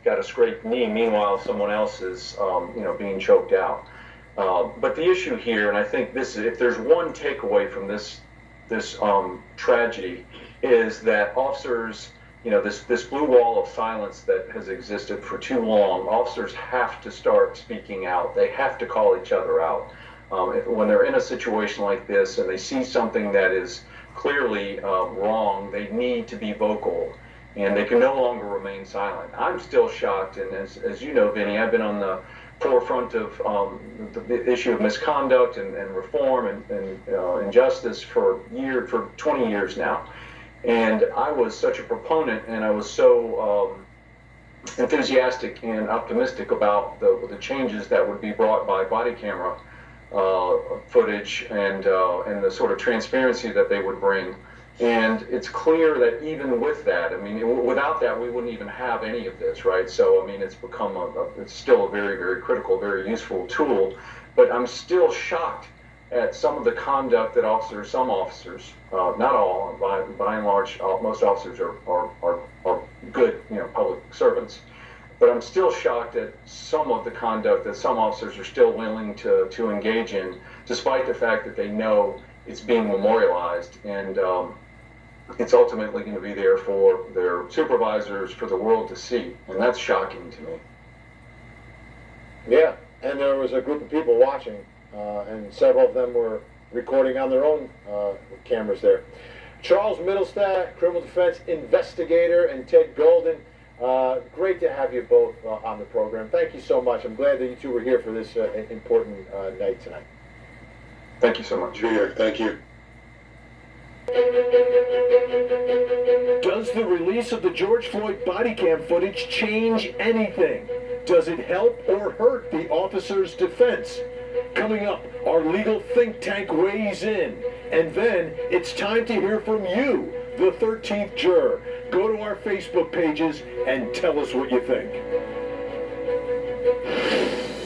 got a scraped knee. Meanwhile, someone else is, being choked out. But the issue here, and I think this, if there's one takeaway from this tragedy, is that officers, this blue wall of silence that has existed for too long, officers have to start speaking out. They have to call each other out. When they're in a situation like this and they see something that is clearly wrong, they need to be vocal, and they can no longer remain silent. I'm still shocked, and as you know, Vinny, I've been on the forefront of the issue of misconduct and reform and injustice for 20 years now. And I was such a proponent, and I was so enthusiastic and optimistic about the changes that would be brought by body camera footage and the sort of transparency that they would bring. And it's clear that even with that, I mean, without that, we wouldn't even have any of this, right? So, I mean, it's become it's still a very, very critical, very useful tool. But I'm still shocked at some of the conduct that some officers, not all, by and large, most officers are good, public servants. But I'm still shocked at some of the conduct that some officers are still willing to engage in, despite the fact that they know it's being memorialized, and it's ultimately going to be there for their supervisors, for the world to see. And that's shocking to me. Yeah, and there was a group of people watching, and several of them were recording on their own cameras there. Charles Middlestat, criminal defense investigator, and Ted Golden, great to have you both on the program. Thank you so much. I'm glad that you two were here for this important night tonight. Thank you so much. Be here. Thank you. Does the release of the George Floyd body cam footage change anything? Does it help or hurt the officer's defense? Coming up, our legal think tank weighs in. And then it's time to hear from you, the 13th juror. Go to our Facebook pages and tell us what you think.